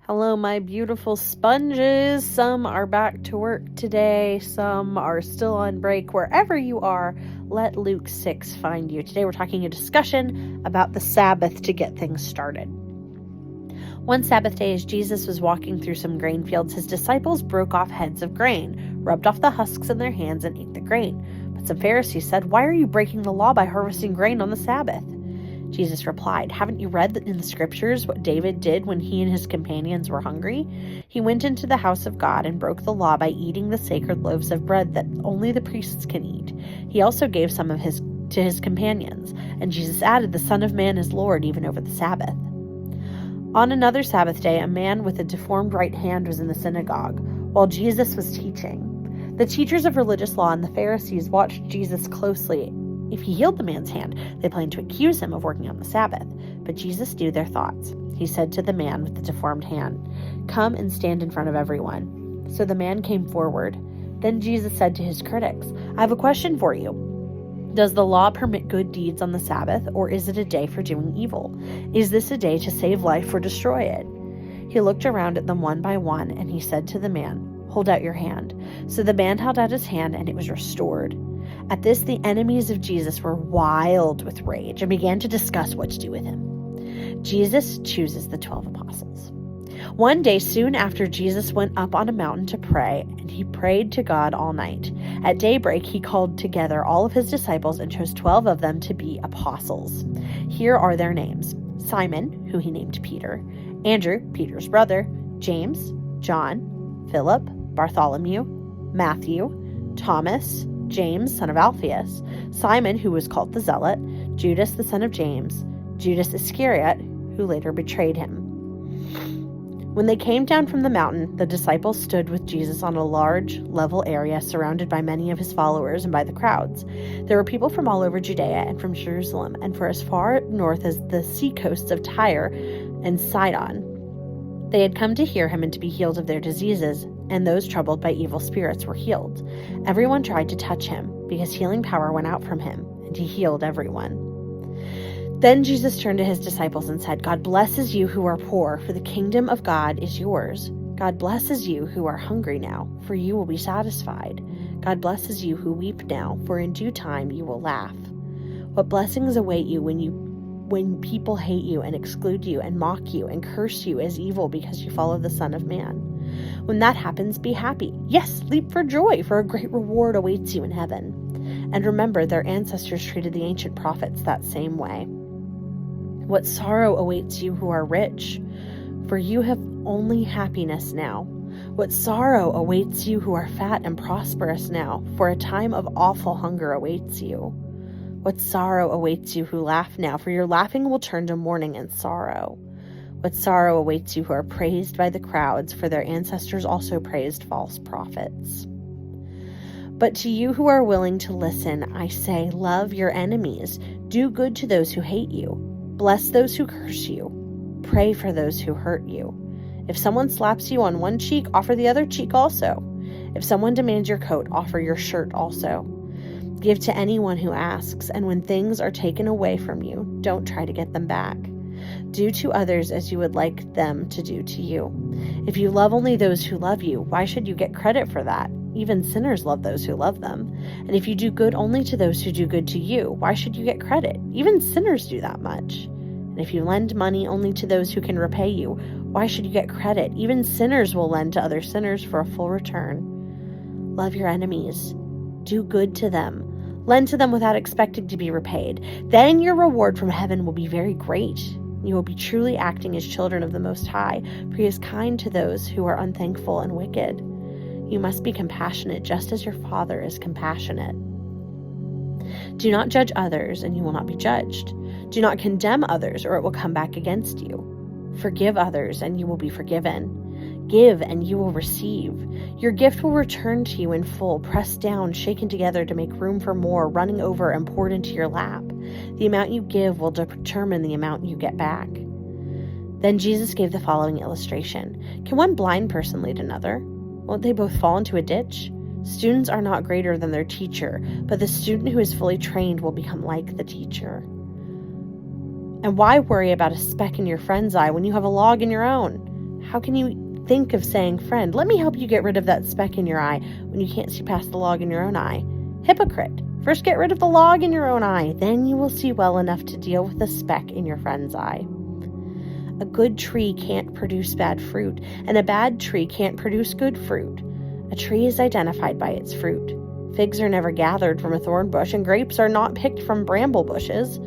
Hello, my beautiful sponges. Some are back to work today. Some are still on break. Wherever you are, let Luke 6 find you. Today we're talking a discussion about the Sabbath to get things started. One Sabbath day, as Jesus was walking through some grain fields, his disciples broke off heads of grain, rubbed off the husks in their hands, and ate the grain. But some Pharisees said, "Why are you breaking the law by harvesting grain on the Sabbath?" Jesus replied, "Haven't you read in the scriptures what David did when he and his companions were hungry? He went into the house of God and broke the law by eating the sacred loaves of bread that only the priests can eat. He also gave some of his to his companions." And Jesus added, "The Son of Man is Lord even over the Sabbath." On another Sabbath day, a man with a deformed right hand was in the synagogue while Jesus was teaching. The teachers of religious law and the Pharisees watched Jesus closely. If he healed the man's hand, they planned to accuse him of working on the Sabbath. But Jesus knew their thoughts. He said to the man with the deformed hand, "Come and stand in front of everyone." So the man came forward. Then Jesus said to his critics, "I have a question for you. Does the law permit good deeds on the Sabbath, or is it a day for doing evil? Is this a day to save life or destroy it?" He looked around at them one by one, and he said to the man, "Hold out your hand." So the man held out his hand, and it was restored. At this, the enemies of Jesus were wild with rage and began to discuss what to do with him. Jesus chooses the 12 apostles. One day, soon after, Jesus went up on a mountain to pray, and he prayed to God all night. At daybreak, he called together all of his disciples and chose 12 of them to be apostles. Here are their names: Simon, who he named Peter; Andrew, Peter's brother; James, John, Philip, Bartholomew, Matthew, Thomas, James, son of Alphaeus, Simon, who was called the Zealot, Judas, the son of James, Judas Iscariot, who later betrayed him. When they came down from the mountain, the disciples stood with Jesus on a large, level area surrounded by many of his followers and by the crowds. There were people from all over Judea and from Jerusalem and for as far north as the seacoasts of Tyre and Sidon. They had come to hear him and to be healed of their diseases, and those troubled by evil spirits were healed. Everyone tried to touch him, because healing power went out from him, and he healed everyone. Then Jesus turned to his disciples and said, "God blesses you who are poor, for the kingdom of God is yours. God blesses you who are hungry now, for you will be satisfied. God blesses you who weep now, for in due time you will laugh. What blessings await you when people hate you and exclude you and mock you and curse you as evil because you follow the Son of Man. When that happens, be happy. Yes, leap for joy, for a great reward awaits you in heaven." And remember, their ancestors treated the ancient prophets that same way. "What sorrow awaits you who are rich, for you have only happiness now. What sorrow awaits you who are fat and prosperous now, for a time of awful hunger awaits you. What sorrow awaits you who laugh now, for your laughing will turn to mourning and sorrow. What sorrow awaits you who are praised by the crowds, for their ancestors also praised false prophets. But to you who are willing to listen, I say, love your enemies, do good to those who hate you, bless those who curse you, pray for those who hurt you. If someone slaps you on one cheek, offer the other cheek also. If someone demands your coat, offer your shirt also. Give to anyone who asks, and when things are taken away from you, don't try to get them back. Do to others as you would like them to do to you. If you love only those who love you, why should you get credit for that? Even sinners love those who love them. And if you do good only to those who do good to you, why should you get credit? Even sinners do that much. And if you lend money only to those who can repay you, why should you get credit? Even sinners will lend to other sinners for a full return. Love your enemies. Do good to them. Lend to them without expecting to be repaid. Then your reward from heaven will be very great. You will be truly acting as children of the Most High, for he is kind to those who are unthankful and wicked. You must be compassionate just as your Father is compassionate. Do not judge others, and you will not be judged. Do not condemn others, or it will come back against you. Forgive others, and you will be forgiven. Give, and you will receive. Your gift will return to you in full, pressed down, shaken together to make room for more, running over and poured into your lap. The amount you give will determine the amount you get back. Then Jesus gave the following illustration. Can one blind person lead another? Won't they both fall into a ditch? Students are not greater than their teacher, but the student who is fully trained will become like the teacher. And why worry about a speck in your friend's eye when you have a log in your own? How can you think of saying, friend, let me help you get rid of that speck in your eye when you can't see past the log in your own eye? Hypocrite, first get rid of the log in your own eye, then you will see well enough to deal with the speck in your friend's eye. A good tree can't produce bad fruit, and a bad tree can't produce good fruit. A tree is identified by its fruit. Figs are never gathered from a thorn bush, and grapes are not picked from bramble bushes.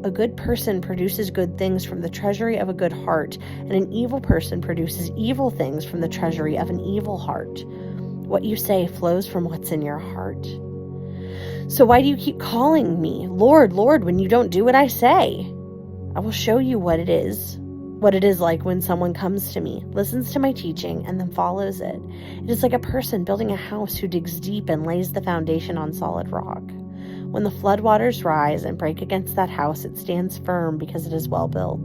A good person produces good things from the treasury of a good heart, and an evil person produces evil things from the treasury of an evil heart. What you say flows from what's in your heart. So why do you keep calling me, Lord, Lord, when you don't do what I say? I will show you what it is like when someone comes to me, listens to my teaching, and then follows it. It is like a person building a house who digs deep and lays the foundation on solid rock. When the floodwaters rise and break against that house, it stands firm because it is well built.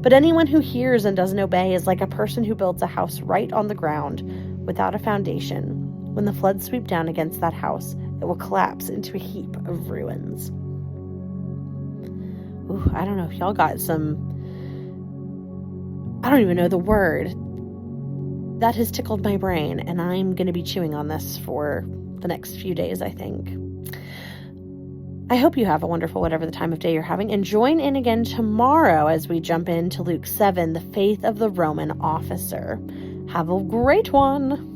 But anyone who hears and doesn't obey is like a person who builds a house right on the ground without a foundation. When the floods sweep down against that house, it will collapse into a heap of ruins. Ooh, I don't know if y'all got some... I don't even know the word. That has tickled my brain, and I'm going to be chewing on this for the next few days, I think. I hope you have a wonderful whatever the time of day you're having, and join in again tomorrow as we jump into Luke 7, the faith of the Roman officer. Have a great one.